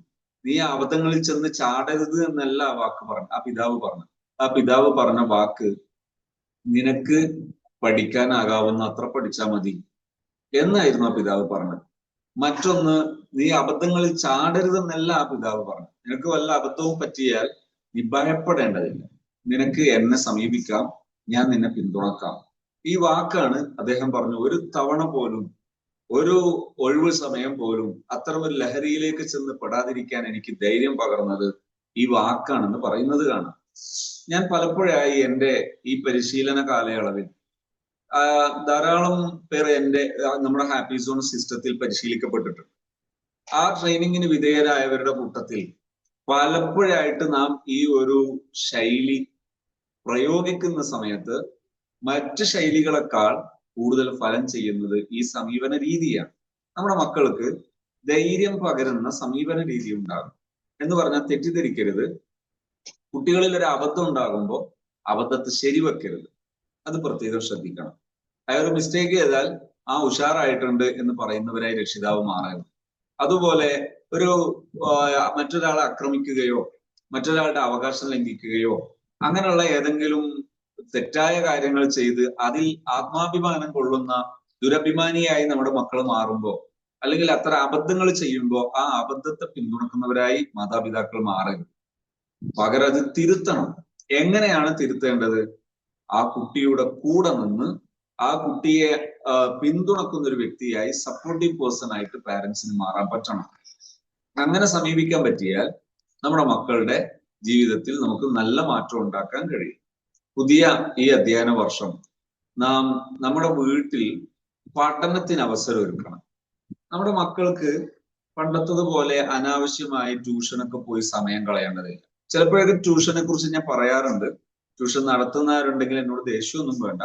നീ ആ അബദ്ധങ്ങളിൽ ചെന്ന് ചാടരുത് എന്നല്ല ആ പിതാവ് പറഞ്ഞു. ആ പിതാവ് പറഞ്ഞ വാക്ക്, നിനക്ക് പഠിക്കാനാകാവുന്ന അത്ര പഠിച്ചാൽ മതി എന്നായിരുന്നു ആ പിതാവ് പറഞ്ഞത്. മറ്റൊന്ന്, നീ അബദ്ധങ്ങളിൽ ചാടരുതെന്നല്ല ആ പിതാവ് പറഞ്ഞു. നിനക്ക് വല്ല അബദ്ധവും പറ്റിയാൽ നീ ഭയപ്പെടേണ്ടതില്ല, നിനക്ക് എന്നെ സമീപിക്കാം, ഞാൻ നിന്നെ പിന്തുണക്കാം. ഈ വാക്കാണ് അദ്ദേഹം പറഞ്ഞു. ഒരു തവണ പോലും, ഒരു ഒഴിവ് സമയം പോലും അത്തരം ഒരു ലഹരിയിലേക്ക് ചെന്ന് പെടാതിരിക്കാൻ എനിക്ക് ധൈര്യം പകർന്നത് ഈ വാക്കാണെന്ന് പറയുന്നത് കാണാം. ഞാൻ പലപ്പോഴായി എൻ്റെ ഈ പരിശീലന കാലയളവിൽ ധാരാളം പേർ നമ്മുടെ ഹാപ്പി സോൺ സിസ്റ്റത്തിൽ പരിശീലിക്കപ്പെട്ടിട്ടുണ്ട്. ആ ട്രെയിനിങ്ങിന് വിധേയരായവരുടെ കൂട്ടത്തിൽ പലപ്പോഴായിട്ട് നാം ഈ ഒരു ശൈലി പ്രയോഗിക്കുന്ന സമയത്ത് മറ്റ് ശൈലികളെക്കാൾ കൂടുതൽ ഫലം ചെയ്യുന്നത് ഈ സമീപന രീതിയാണ്. നമ്മുടെ മക്കൾക്ക് ധൈര്യം പകരുന്ന സമീപന രീതി ഉണ്ടാകും എന്ന് പറഞ്ഞാൽ തെറ്റിദ്ധരിക്കരുത്. കുട്ടികളിൽ ഒരു അബദ്ധം ഉണ്ടാകുമ്പോൾ അബദ്ധത്തെ ശരിവെക്കരുത്, അത് പ്രത്യേകം ശ്രദ്ധിക്കണം. അയാൾ മിസ്റ്റേക്ക് ചെയ്താൽ ഉഷാറായിട്ടുണ്ട് എന്ന് പറയുന്നവരായി രക്ഷിതാവ് മാറരുത്. അതുപോലെ ഒരു മറ്റൊരാളെ ആക്രമിക്കുകയോ മറ്റൊരാളുടെ അവകാശം ലംഘിക്കുകയോ അങ്ങനെയുള്ള ഏതെങ്കിലും തെറ്റായ കാര്യങ്ങൾ ചെയ്ത് അതിൽ ആത്മാഭിമാനം കൊള്ളുന്ന ദുരഭിമാനിയായി നമ്മുടെ മക്കൾ മാറുമ്പോൾ, അല്ലെങ്കിൽ അത്ര അബദ്ധങ്ങൾ ചെയ്യുമ്പോൾ ആ അബദ്ധത്തെ പിന്തുണക്കുന്നവരായി മാതാപിതാക്കൾ മാറരുത്. പകരം അത് തിരുത്തണം. എങ്ങനെയാണ് തിരുത്തേണ്ടത്? ആ കുട്ടിയുടെ കൂടെ നിന്ന് ആ കുട്ടിയെ പിന്തുണക്കുന്ന ഒരു വ്യക്തിയായി, സപ്പോർട്ടീവ് പേഴ്സൺ ആയിട്ട് പാരന്റ്സിന് മാറാൻ പറ്റണം. അങ്ങനെ സമീപിക്കാൻ പറ്റിയാൽ നമ്മുടെ മക്കളുടെ ജീവിതത്തിൽ നമുക്ക് നല്ല മാറ്റം ഉണ്ടാക്കാൻ കഴിയും. പുതിയ ഈ അധ്യയന വർഷം നാം നമ്മുടെ വീട്ടിൽ പഠനത്തിന് അവസരം ഒരുക്കണം. നമ്മുടെ മക്കൾക്ക് പണ്ടത്തതുപോലെ അനാവശ്യമായി ട്യൂഷനൊക്കെ പോയി സമയം കളയേണ്ടതില്ല. ചിലപ്പോഴൊക്കെ ട്യൂഷനെ കുറിച്ച് ഞാൻ പറയാറുണ്ട്. ട്യൂഷൻ നടത്തുന്നവരുണ്ടെങ്കിൽ എന്നോട് ദേഷ്യമൊന്നും വേണ്ട.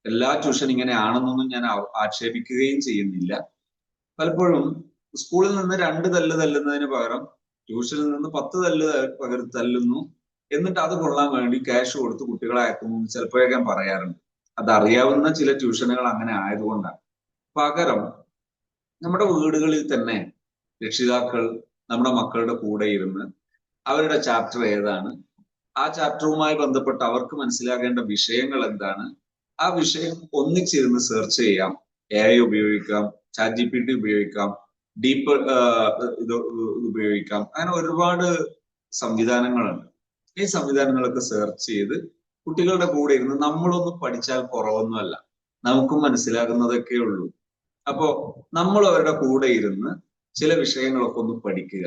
എല്ലാ ട്യൂഷൻ ഇങ്ങനെയാണെന്നൊന്നും ഞാൻ ആക്ഷേപിക്കുകയും ചെയ്യുന്നില്ല. പലപ്പോഴും സ്കൂളിൽ നിന്ന് 2 തല്ല് തല്ലുന്നതിന് പകരം ട്യൂഷനിൽ നിന്ന് 10 തല്ല് തല്ലുന്നു, എന്നിട്ട് അത് കൊള്ളാൻ വേണ്ടി ക്യാഷ് കൊടുത്ത് കുട്ടികളെ അയക്കുന്നു ചിലപ്പോഴൊക്കെ ഞാൻ പറയാറുണ്ട്. അതറിയാവുന്ന ചില ട്യൂഷനുകൾ അങ്ങനെ ആയതുകൊണ്ടാണ്. പകരം നമ്മുടെ വീടുകളിൽ തന്നെ രക്ഷിതാക്കൾ നമ്മുടെ മക്കളുടെ കൂടെ ഇരുന്ന് അവരുടെ ചാപ്റ്റർ ഏതാണ്, ആ ചാപ്റ്ററുമായി ബന്ധപ്പെട്ട് അവർക്ക് മനസ്സിലാകേണ്ട വിഷയങ്ങൾ എന്താണ്, ആ വിഷയം ഒന്നിച്ചിരുന്ന് സെർച്ച് ചെയ്യാം. AI ഉപയോഗിക്കാം, ChatGPT ഉപയോഗിക്കാം, ഡീപ്പ് ഇത് ഉപയോഗിക്കാം. അങ്ങനെ ഒരുപാട് സംവിധാനങ്ങളുണ്ട്. ഈ സംവിധാനങ്ങളൊക്കെ സെർച്ച് ചെയ്ത് കുട്ടികളുടെ കൂടെ ഇരുന്ന് നമ്മളൊന്നും പഠിച്ചാൽ കുറവൊന്നുമല്ല, നമുക്കും മനസ്സിലാകുന്നതൊക്കെ ഉള്ളൂ. അപ്പോ നമ്മൾ അവരുടെ കൂടെ ഇരുന്ന് ചില വിഷയങ്ങളൊക്കെ ഒന്ന് പഠിക്കുക.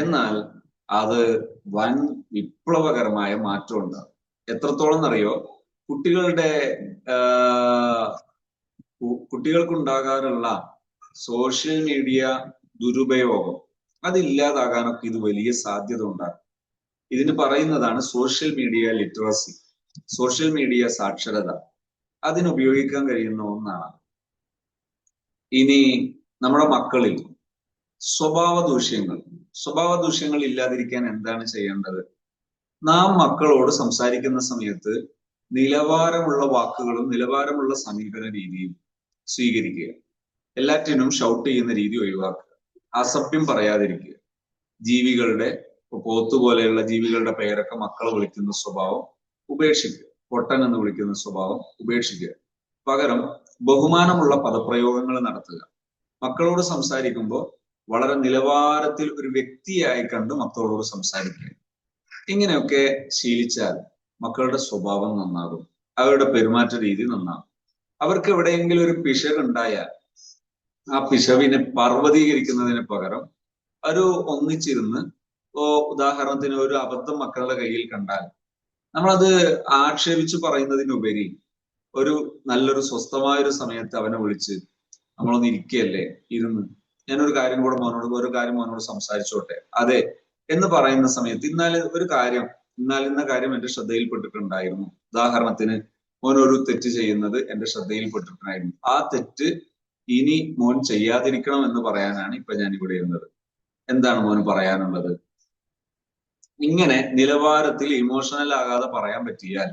എന്നാൽ അത് വൻ വിപ്ലവകരമായ മാറ്റം ഉണ്ടാകും. എത്രത്തോളം എന്നറിയോ? കുട്ടികൾക്കുണ്ടാകാറുള്ള സോഷ്യൽ മീഡിയ ദുരുപയോഗം അതില്ലാതാകാനൊക്കെ ഇത് വലിയ സാധ്യത ഉണ്ടാകും. ഇതിന് പറയുന്നതാണ് social media literacy, social media സാക്ഷരത. അതിനുപയോഗിക്കാൻ കഴിയുന്ന ഒന്നാണ്. ഇനി നമ്മുടെ മക്കളിൽ സ്വഭാവ ദൂഷ്യങ്ങൾ ഇല്ലാതിരിക്കാൻ എന്താണ് ചെയ്യേണ്ടത്? നാം മക്കളോട് സംസാരിക്കുന്ന സമയത്ത് നിലവാരമുള്ള വാക്കുകളും നിലവാരമുള്ള സമീപന രീതിയും സ്വീകരിക്കുക. എല്ലാറ്റിനും ഷൗട്ട് ചെയ്യുന്ന രീതി ഒഴിവാക്കുക. അസഭ്യം പറയാതിരിക്കുക. ജീവികളുടെ, പോത്ത് പോലെയുള്ള ജീവികളുടെ പേരൊക്കെ മക്കളെ വിളിക്കുന്ന സ്വഭാവം ഉപേക്ഷിക്കുക. പൊട്ടൻ എന്ന് വിളിക്കുന്ന സ്വഭാവം ഉപേക്ഷിക്കുക. പകരം ബഹുമാനമുള്ള പദപ്രയോഗങ്ങൾ നടത്തുക. മക്കളോട് സംസാരിക്കുമ്പോൾ വളരെ നിലവാരത്തിൽ ഒരു വ്യക്തിയായി കണ്ട് മക്കളോട് സംസാരിക്കുക. ഇങ്ങനെയൊക്കെ ശീലിച്ചാൽ മക്കളുടെ സ്വഭാവം നന്നാകും, അവരുടെ പെരുമാറ്റ രീതി നന്നാകും. അവർക്ക് എവിടെയെങ്കിലും ഒരു പിശകുണ്ടായാൽ ആ പിശവിനെ പർവ്വതീകരിക്കുന്നതിന് പകരം ഒരു ഒന്നിച്ചിരുന്ന്, ഉദാഹരണത്തിന് ഒരു അബദ്ധം മക്കളുടെ കയ്യിൽ കണ്ടാൽ നമ്മളത് ആക്ഷേപിച്ച് പറയുന്നതിനുപരി ഒരു നല്ലൊരു സ്വസ്ഥമായൊരു സമയത്ത് അവനെ വിളിച്ച് നമ്മളൊന്ന് ഇരിക്കുകയല്ലേ, ഇരുന്ന് ഞാനൊരു കാര്യം കൂടെ മോനോട് സംസാരിച്ചോട്ടെ, അതെ എന്ന് പറയുന്ന സമയത്ത് ഇന്ന കാര്യം എന്റെ ശ്രദ്ധയിൽപ്പെട്ടിട്ടുണ്ടായിരുന്നു. ഉദാഹരണത്തിന് മോൻ ഒരു തെറ്റ് ചെയ്യുന്നത് എന്റെ ശ്രദ്ധയിൽപ്പെട്ടിട്ടുണ്ടായിരുന്നു. ആ തെറ്റ് ഇനി മോൻ ചെയ്യാതിരിക്കണം എന്ന് പറയാനാണ് ഇപ്പൊ ഞാൻ ഇവിടെ ഇരുന്നത്. എന്താണ് മോന് പറയാനുള്ളത്? ഇങ്ങനെ നിലവാരത്തിൽ ഇമോഷണൽ ആകാതെ പറയാൻ പറ്റിയാൽ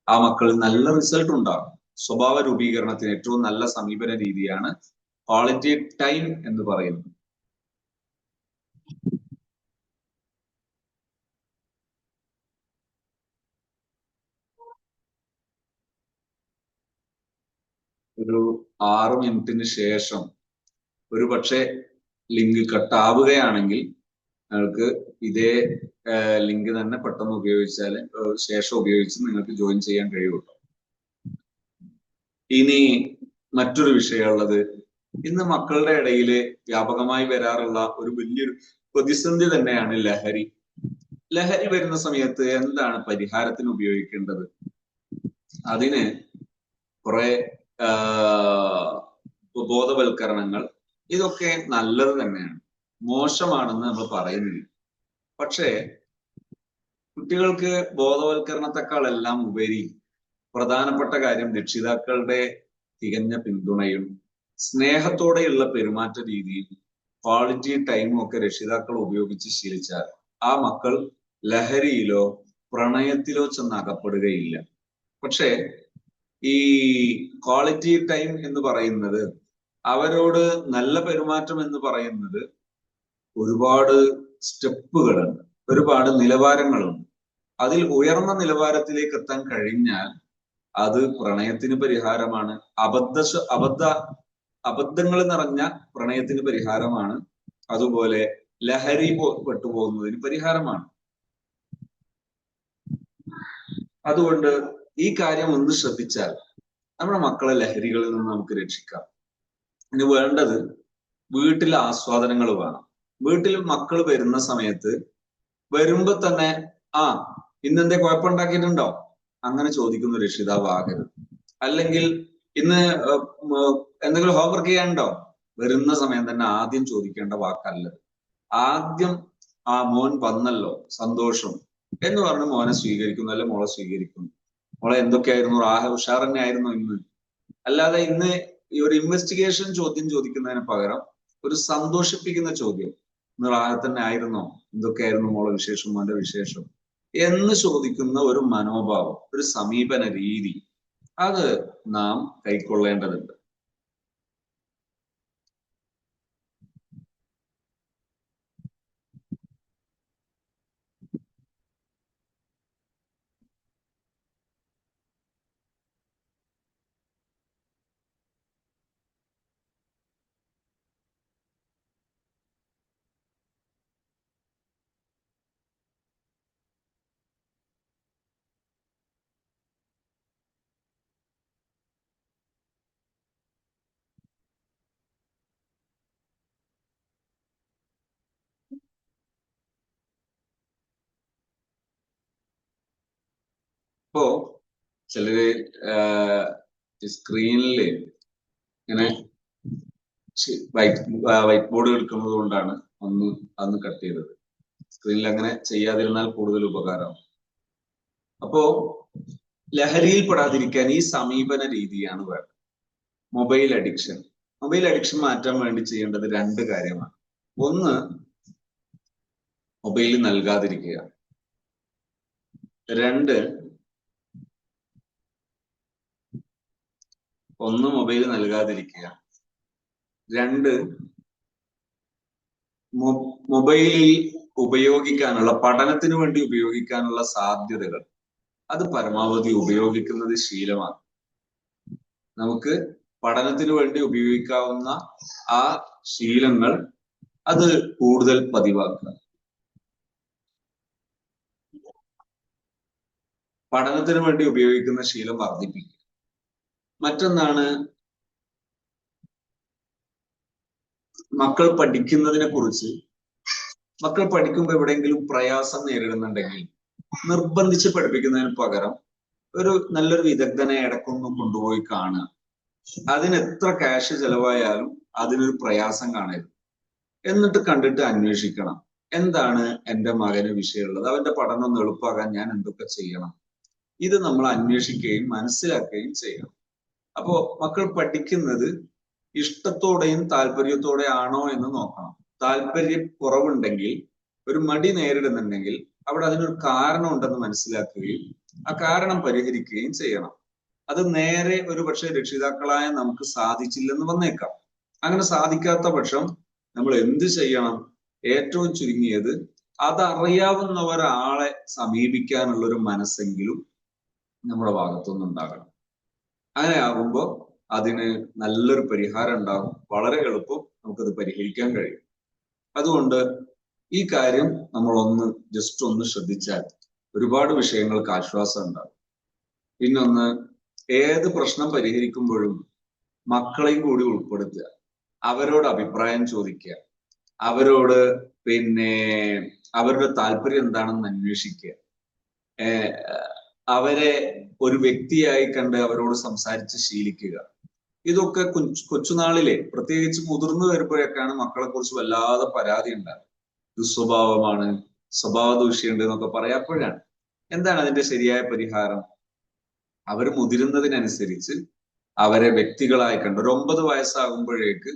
ആ മക്കളിൽ നല്ല റിസൾട്ട് ഉണ്ടാകും. സ്വഭാവ രൂപീകരണത്തിന് ഏറ്റവും നല്ല സമീപന രീതിയാണ് ക്വാളിറ്റി ടൈം എന്ന് പറയുന്നത്. ഒരു 6 മിനിറ്റിന് ശേഷം ഒരു പക്ഷേ ലിങ്ക് കട്ടാവുകയാണെങ്കിൽ നിങ്ങൾക്ക് ഇതേ ലിങ്ക് തന്നെ പെട്ടെന്ന് ഉപയോഗിച്ചാൽ ശേഷം ഉപയോഗിച്ച് നിങ്ങൾക്ക് ജോയിൻ ചെയ്യാൻ കഴിയുള്ളൂ. ഇനി മറ്റൊരു വിഷയമുള്ളത്, ഇന്ന് മക്കളുടെ ഇടയിൽ വ്യാപകമായി വരാറുള്ള ഒരു വലിയൊരു പ്രതിസന്ധി തന്നെയാണ് ലഹരി. ലഹരി വരുന്ന സമയത്ത് എന്താണ് പരിഹാരത്തിന് ഉപയോഗിക്കേണ്ടത്? അതിന് കുറെ ബോധവൽക്കരണങ്ങൾ, ഇതൊക്കെ നല്ലത് തന്നെയാണ്, മോശമാണെന്ന് നമ്മൾ പറയുന്നില്ല. പക്ഷേ കുട്ടികൾക്ക് ബോധവൽക്കരണത്തെക്കാളെല്ലാം ഉപരി പ്രധാനപ്പെട്ട കാര്യം രക്ഷിതാക്കളുടെ തികഞ്ഞ പിന്തുണയും സ്നേഹത്തോടെയുള്ള പെരുമാറ്റ രീതിയും ക്വാളിറ്റി ടൈമും ഒക്കെ രക്ഷിതാക്കൾ ഉപയോഗിച്ച് ശീലിച്ചാൽ ആ മക്കൾ ലഹരിയിലോ പ്രണയത്തിലോ ചെന്ന് അകപ്പെടുകയില്ല. പക്ഷേ ഈ ക്വാളിറ്റി ടൈം എന്ന് പറയുന്നത്, അവരോട് നല്ല പെരുമാറ്റം എന്ന് പറയുന്നത് ഒരുപാട് സ്റ്റെപ്പുകളുണ്ട്, ഒരുപാട് നിലവാരങ്ങളുണ്ട്. അതിൽ ഉയർന്ന നിലവാരത്തിലേക്ക് എത്താൻ കഴിഞ്ഞാൽ അത് പ്രണയത്തിന് പരിഹാരമാണ്, അബദ്ധങ്ങൾ നിറഞ്ഞ പ്രണയത്തിന് പരിഹാരമാണ്, അതുപോലെ ലഹരി പെട്ടുപോകുന്നതിന് പരിഹാരമാണ്. അതുകൊണ്ട് ഈ കാര്യം ഒന്ന് ശ്രദ്ധിച്ചാൽ നമ്മുടെ മക്കളെ ലഹരികളിൽ നിന്ന് നമുക്ക് രക്ഷിക്കാം. ഇനി വേണ്ടത് വീട്ടിൽ ആസ്വാദനങ്ങൾ വേണം. വീട്ടിൽ മക്കൾ വരുന്ന സമയത്ത് വരുമ്പോ തന്നെ ഇന്നെന്തേ കുഴപ്പമുണ്ടാക്കിയിട്ടുണ്ടോ അങ്ങനെ ചോദിക്കുന്ന രക്ഷിതാവ് ആകരുത്. അല്ലെങ്കിൽ ഇന്ന് എന്തെങ്കിലും ഹോംവർക്ക് ചെയ്യാനുണ്ടോ, വരുന്ന സമയം തന്നെ ആദ്യം ചോദിക്കേണ്ട വാക്കല്ല. ആദ്യം മോൻ വന്നല്ലോ, സന്തോഷം എന്ന് പറഞ്ഞ് മോനെ സ്വീകരിക്കുന്നു, അല്ലെ മോളെ സ്വീകരിക്കുന്നു. മോളെ എന്തൊക്കെയായിരുന്നു, ഉഷാർ തന്നെ ആയിരുന്നു ഇന്ന്. അല്ലാതെ ഇന്ന് ഈ ഒരു ഇൻവെസ്റ്റിഗേഷൻ ചോദ്യം ചോദിക്കുന്നതിന് പകരം ഒരു സന്തോഷിപ്പിക്കുന്ന ചോദ്യം, ഇന്ന് തന്നെ ആയിരുന്നോ, എന്തൊക്കെയായിരുന്നു മോളെ വിശേഷം, മോന്റെ വിശേഷം എന്ന് ചോദിക്കുന്ന ഒരു മനോഭാവം, ഒരു സമീപന രീതി, അത് നാം കൈക്കൊള്ളേണ്ടതുണ്ട്. ഇപ്പോ ചിലര് സ്ക്രീനില് ഇങ്ങനെ വൈറ്റ് ബോർഡ് എടുക്കുന്നത് കൊണ്ടാണ് അന്ന് കട്ട് ചെയ്തത്. സ്ക്രീനിൽ അങ്ങനെ ചെയ്യാതിരുന്നാൽ കൂടുതൽ ഉപകാരം. അപ്പോ ലഹരിയിൽ പെടാതിരിക്കാൻ ഈ സമീപന രീതിയാണ് വേണ്ടത്. മൊബൈൽ അഡിക്ഷൻ മാറ്റാൻ വേണ്ടി ചെയ്യേണ്ടത് 2 കാര്യമാണ്. ഒന്ന്, മൊബൈൽ നൽകാതിരിക്കുക. 2, മൊബൈൽ നൽകാതിരിക്കുക. 2, മൊബൈലിൽ ഉപയോഗിക്കാനുള്ള, പഠനത്തിന് വേണ്ടി ഉപയോഗിക്കാനുള്ള സാധ്യതകൾ അത് പരമാവധി ഉപയോഗിക്കുന്നത് ശീലമാണ്. നമുക്ക് പഠനത്തിന് വേണ്ടി ഉപയോഗിക്കാവുന്ന ആ ശീലങ്ങൾ അത് കൂടുതൽ പതിവാക്കുക. പഠനത്തിന് വേണ്ടി ഉപയോഗിക്കുന്ന ശീലം വർദ്ധിപ്പിക്കുക. മറ്റൊന്നാണ്, മക്കൾ പഠിക്കുന്നതിനെ കുറിച്ച്, മക്കൾ പഠിക്കുമ്പോൾ എവിടെയെങ്കിലും പ്രയാസം നേരിടുന്നുണ്ടെങ്കിൽ നിർബന്ധിച്ച് പഠിപ്പിക്കുന്നതിന് പകരം നല്ലൊരു വിദഗ്ധനെ ഇടക്കൊന്നും കൊണ്ടുപോയി കാണുക. അതിന് എത്ര ക്യാഷ് ചെലവായാലും അതിനൊരു പ്രയാസം കാണരുത്. എന്നിട്ട് കണ്ടിട്ട് അന്വേഷിക്കണം, എന്താണ് എൻ്റെ മകന് വിഷയമുള്ളത്, അവന്റെ പഠനം ഒന്ന് എളുപ്പമാകാൻ ഞാൻ എന്തൊക്കെ ചെയ്യണം. ഇത് നമ്മൾ അന്വേഷിക്കുകയും മനസ്സിലാക്കുകയും ചെയ്യണം. അപ്പോ മക്കൾ പഠിക്കുന്നത് ഇഷ്ടത്തോടെയും താല്പര്യത്തോടെ ആണോ എന്ന് നോക്കണം. താല്പര്യം കുറവുണ്ടെങ്കിൽ, ഒരു മടി നേരിടുന്നുണ്ടെങ്കിൽ അവിടെ അതിനൊരു കാരണം ഉണ്ടെന്ന് മനസ്സിലാക്കുകയും ആ കാരണം പരിഹരിക്കുകയും ചെയ്യണം. അത് നേരെ ഒരു പക്ഷേ രക്ഷിതാക്കളായ നമുക്ക് സാധിച്ചില്ലെന്ന് വന്നേക്കാം. അങ്ങനെ സാധിക്കാത്ത പക്ഷം നമ്മൾ എന്ത് ചെയ്യണം? ഏറ്റവും ചുരുങ്ങിയത് അതറിയാവുന്ന ഒരാളെ സമീപിക്കാനുള്ള ഒരു മനസ്സെങ്കിലും നമ്മുടെ ഭാഗത്തുനിന്നുണ്ടാകണം. അങ്ങനെ ആകുമ്പോൾ അതിന് നല്ലൊരു പരിഹാരം ഉണ്ടാകും. വളരെ എളുപ്പം നമുക്കത് പരിഹരിക്കാൻ കഴിയും. അതുകൊണ്ട് ഈ കാര്യം നമ്മൾ ജസ്റ്റ് ഒന്ന് ശ്രദ്ധിച്ചാൽ ഒരുപാട് വിഷയങ്ങൾക്ക് ആശ്വാസം ഉണ്ടാകും. പിന്നൊന്ന്, ഏത് പ്രശ്നം പരിഹരിക്കുമ്പോഴും മക്കളെയും കൂടി ഉൾപ്പെടുത്തുക, അവരോട് അഭിപ്രായം ചോദിക്കുക, അവരോട് അവരുടെ താല്പര്യം എന്താണെന്ന് അന്വേഷിക്കുക, അവരെ ഒരു വ്യക്തിയായി കണ്ട് അവരോട് സംസാരിച്ച് ശീലിക്കുക. ഇതൊക്കെ കൊച്ചുനാളിലെ, പ്രത്യേകിച്ച് മുതിർന്നു വരുമ്പോഴൊക്കെയാണ് മക്കളെ കുറിച്ച് വല്ലാതെ പരാതി ഉണ്ടാകും. ദുസ്വഭാവമാണ്, സ്വഭാവ ദൂഷ്യമുണ്ട് എന്നൊക്കെ പറയാം. അപ്പോഴാണ് എന്താണ് അതിന്റെ ശരിയായ പരിഹാരം? അവർ മുതിരുന്നതിനനുസരിച്ച് അവരെ വ്യക്തികളായി കണ്ട് ഒരു 9 വയസ്സാകുമ്പോഴേക്ക്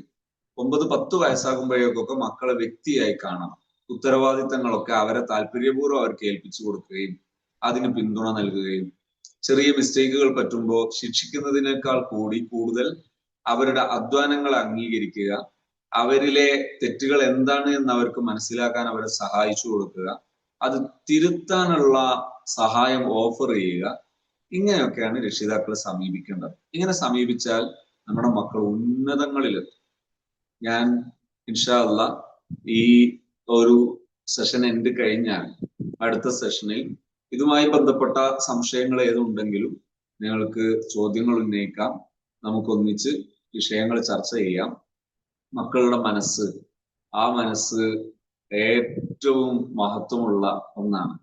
9-10 വയസ്സാകുമ്പോഴേക്കൊക്കെ മക്കളെ വ്യക്തിയായി കാണണം. ഉത്തരവാദിത്തങ്ങളൊക്കെ അവരെ താല്പര്യപൂർവ്വം അവർക്ക് ഏൽപ്പിച്ചു കൊടുക്കുകയും അതിന് പിന്തുണ നൽകുകയും ചെറിയ മിസ്റ്റേക്കുകൾ പറ്റുമ്പോൾ ശിക്ഷിക്കുന്നതിനേക്കാൾ കൂടുതൽ അവരുടെ അധ്വാനങ്ങൾ അംഗീകരിക്കുക, അവരിലെ തെറ്റുകൾ എന്താണ് എന്ന് അവർക്ക് മനസ്സിലാക്കാൻ അവരെ സഹായിച്ചു കൊടുക്കുക, അത് തിരുത്താനുള്ള സഹായം ഓഫർ ചെയ്യുക. ഇങ്ങനെയൊക്കെയാണ് രക്ഷിതാക്കളെ സമീപിക്കേണ്ടത്. ഇങ്ങനെ സമീപിച്ചാൽ നമ്മുടെ മക്കൾ ഉന്നതങ്ങളിലെത്തും. ഞാൻ ഇൻഷാ അല്ലാഹ് ഈ ഒരു സെഷൻ എൻഡ് കഴിഞ്ഞാൽ അടുത്ത സെഷനിൽ ഇതുമായി ബന്ധപ്പെട്ട സംശയങ്ങൾ ഏതുണ്ടെങ്കിലും നിങ്ങൾക്ക് ചോദ്യങ്ങൾ ഉന്നയിക്കാം. നമുക്കൊന്നിച്ച് വിഷയങ്ങൾ ചർച്ച ചെയ്യാം. മക്കളുടെ മനസ്സ്, ആ മനസ്സ് ഏറ്റവും മഹത്വമുള്ള ഒന്നാണ്.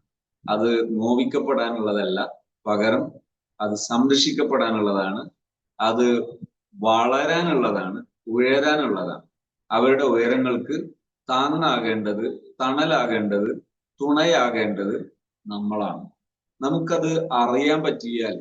അത് നോവിക്കപ്പെടാനുള്ളതല്ല, പകരം അത് സംരക്ഷിക്കപ്പെടാനുള്ളതാണ്, അത് വളരാനുള്ളതാണ്, ഉയരാനുള്ളതാണ്. അവരുടെ ഉയരങ്ങൾക്ക് താങ്ങാകേണ്ടത്, തണലാകേണ്ടത്, തുണയാകേണ്ടത് നമ്മളാണ്. നമുക്കത് അറിയാൻ പറ്റിയാൽ